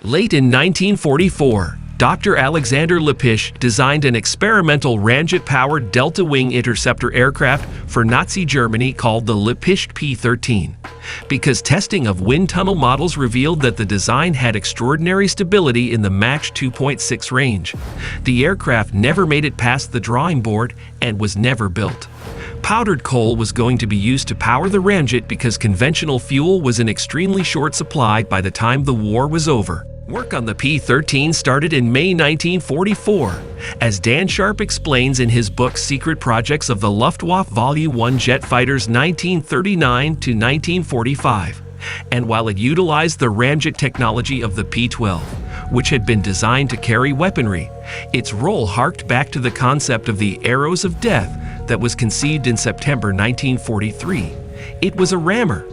Late in 1944, Dr. Alexander Lippisch designed an experimental Ramjet-powered delta-wing interceptor aircraft for Nazi Germany called the Lippisch P13. Because testing of wind tunnel models revealed that the design had extraordinary stability in the Mach 2.6 range, the aircraft never made it past the drawing board and was never built. Powdered coal was going to be used to power the Ramjet because conventional fuel was in extremely short supply by the time the war was over. Work on the P-13 started in May 1944, as Dan Sharp explains in his book Secret Projects of the Luftwaffe Volume 1 Jet Fighters 1939 to 1945. And while it utilized the Ramjet technology of the P-12, which had been designed to carry weaponry, its role harked back to the concept of the arrows of death that was conceived in September 1943. It was a rammer.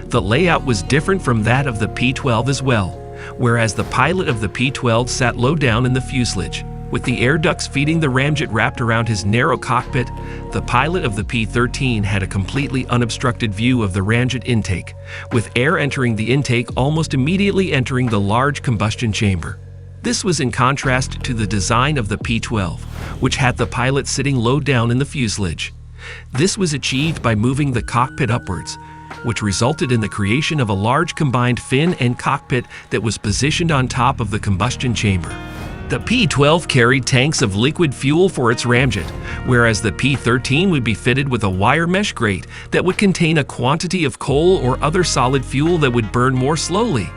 The layout was different from that of the P-12 as well, whereas the pilot of the P-12 sat low down in the fuselage, with the air ducts feeding the Ramjet wrapped around his narrow cockpit. The pilot of the P-13 had a completely unobstructed view of the Ramjet intake, with air entering the intake almost immediately entering the large combustion chamber. This was in contrast to the design of the P-12, which had the pilot sitting low down in the fuselage. This was achieved by moving the cockpit upwards, which resulted in the creation of a large combined fin and cockpit that was positioned on top of the combustion chamber. The P-12 carried tanks of liquid fuel for its Ramjet, whereas the P-13 would be fitted with a wire mesh grate that would contain a quantity of coal or other solid fuel that would burn more slowly.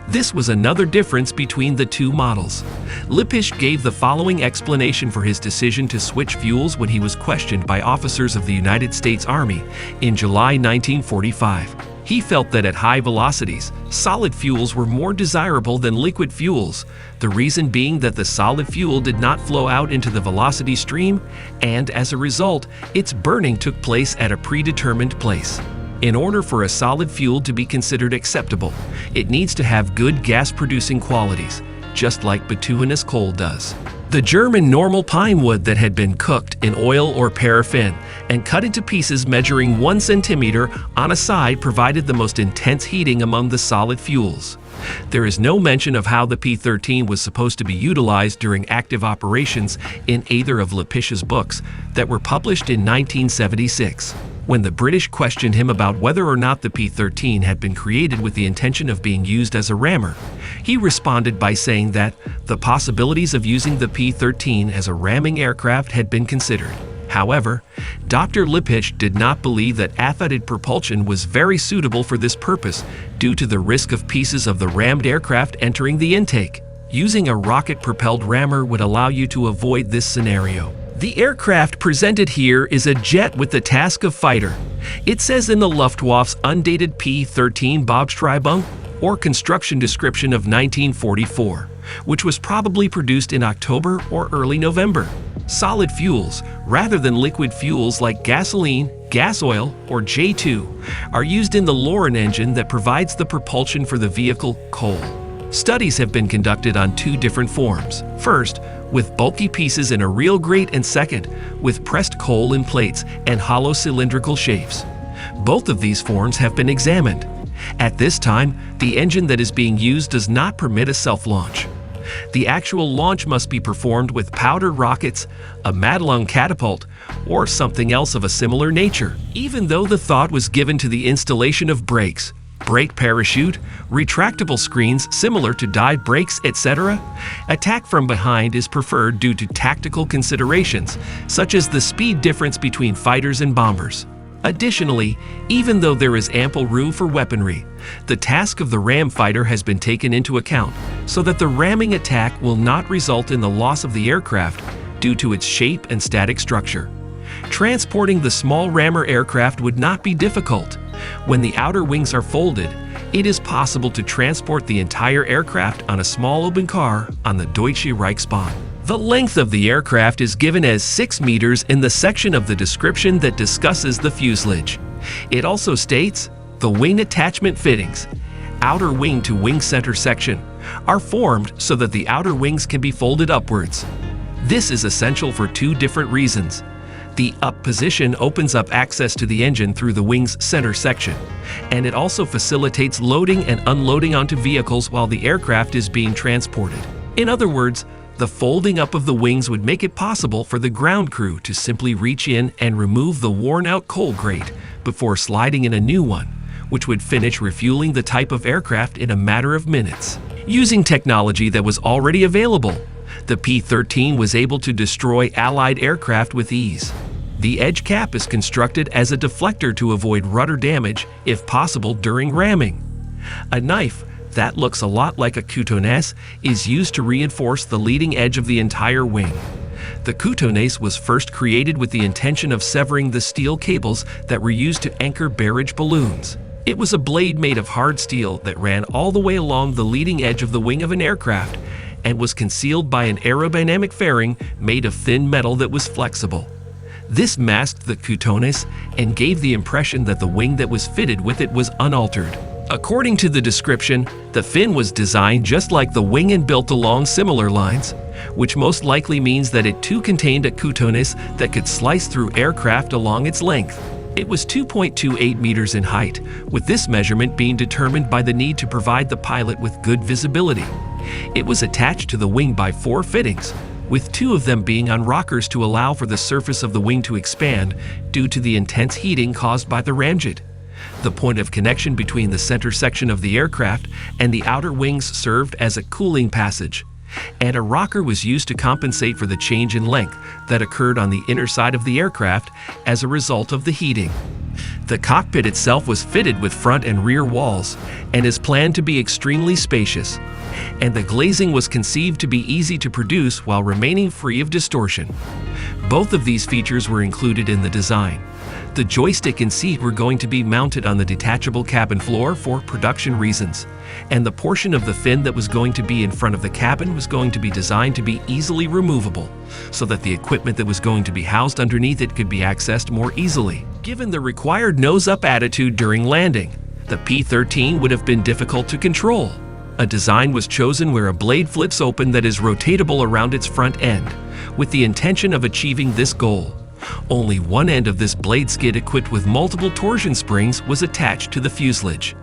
This was another difference between the two models. Lippisch gave the following explanation for his decision to switch fuels when he was questioned by officers of the United States Army in July 1945. He felt that at high velocities, solid fuels were more desirable than liquid fuels, the reason being that the solid fuel did not flow out into the velocity stream, and as a result, its burning took place at a predetermined place. In order for a solid fuel to be considered acceptable, it needs to have good gas-producing qualities, just like bituminous coal does. The German normal pine wood that had been cooked in oil or paraffin and cut into pieces measuring 1 centimeter on a side provided the most intense heating among the solid fuels. There is no mention of how the P-13 was supposed to be utilized during active operations in either of Lippisch's books that were published in 1976. When the British questioned him about whether or not the P-13 had been created with the intention of being used as a rammer, he responded by saying that the possibilities of using the P-13 as a ramming aircraft had been considered. However, Dr. Lippisch did not believe that amphibious propulsion was very suitable for this purpose due to the risk of pieces of the rammed aircraft entering the intake. Using a rocket-propelled rammer would allow you to avoid this scenario. The aircraft presented here is a jet with the task of fighter. It says in the Luftwaffe's undated P-13 Bobstreibung, or construction description of 1944, which was probably produced in October or early November. Solid fuels, rather than liquid fuels like gasoline, gas oil, or J2, are used in the Loren engine that provides the propulsion for the vehicle coal. Studies have been conducted on two different forms. First, with bulky pieces in a real grate, and second, with pressed coal in plates and hollow cylindrical shapes. Both of these forms have been examined. At this time, the engine that is being used does not permit a self-launch. The actual launch must be performed with powder rockets, a Madelung catapult, or something else of a similar nature. Even though the thought was given to the installation of brakes, brake parachute, retractable screens similar to dive brakes, etc., attack from behind is preferred due to tactical considerations, such as the speed difference between fighters and bombers. Additionally, even though there is ample room for weaponry, the task of the ram fighter has been taken into account so that the ramming attack will not result in the loss of the aircraft due to its shape and static structure. Transporting the small rammer aircraft would not be difficult. When the outer wings are folded, it is possible to transport the entire aircraft on a small open car on the Deutsche Reichsbahn. The length of the aircraft is given as 6 meters in the section of the description that discusses the fuselage. It also states, the wing attachment fittings, outer wing to wing center section, are formed so that the outer wings can be folded upwards. This is essential for two different reasons. The up position opens up access to the engine through the wing's center section, and it also facilitates loading and unloading onto vehicles while the aircraft is being transported. In other words, the folding up of the wings would make it possible for the ground crew to simply reach in and remove the worn-out coal grate before sliding in a new one, which would finish refueling the type of aircraft in a matter of minutes. Using technology that was already available, the P-13 was able to destroy Allied aircraft with ease. The edge cap is constructed as a deflector to avoid rudder damage, if possible, during ramming. A knife that looks a lot like a cotonesse is used to reinforce the leading edge of the entire wing. The cotonesse was first created with the intention of severing the steel cables that were used to anchor barrage balloons. It was a blade made of hard steel that ran all the way along the leading edge of the wing of an aircraft and was concealed by an aerodynamic fairing made of thin metal that was flexible. This masked the cotonesse and gave the impression that the wing that was fitted with it was unaltered. According to the description, the fin was designed just like the wing and built along similar lines, which most likely means that it too contained a cotonesse that could slice through aircraft along its length. It was 2.28 meters in height, with this measurement being determined by the need to provide the pilot with good visibility. It was attached to the wing by 4 fittings, with 2 of them being on rockers to allow for the surface of the wing to expand due to the intense heating caused by the ramjet. The point of connection between the center section of the aircraft and the outer wings served as a cooling passage, and a rocker was used to compensate for the change in length that occurred on the inner side of the aircraft as a result of the heating. The cockpit itself was fitted with front and rear walls and is planned to be extremely spacious, and the glazing was conceived to be easy to produce while remaining free of distortion. Both of these features were included in the design. The joystick and seat were going to be mounted on the detachable cabin floor for production reasons, and the portion of the fin that was going to be in front of the cabin was going to be designed to be easily removable, so that the equipment that was going to be housed underneath it could be accessed more easily. Given the required nose-up attitude during landing, the P-13 would have been difficult to control. A design was chosen where a blade flips open that is rotatable around its front end, with the intention of achieving this goal. Only one end of this blade skid equipped with multiple torsion springs was attached to the fuselage.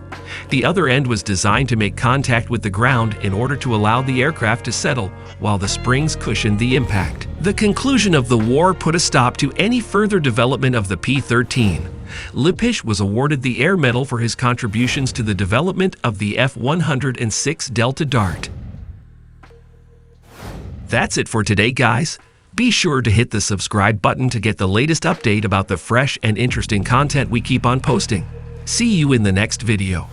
The other end was designed to make contact with the ground in order to allow the aircraft to settle while the springs cushioned the impact. The conclusion of the war put a stop to any further development of the P-13. Lippisch was awarded the Air Medal for his contributions to the development of the F-106 Delta Dart. That's it for today, guys. Be sure to hit the subscribe button to get the latest update about the fresh and interesting content we keep on posting. See you in the next video.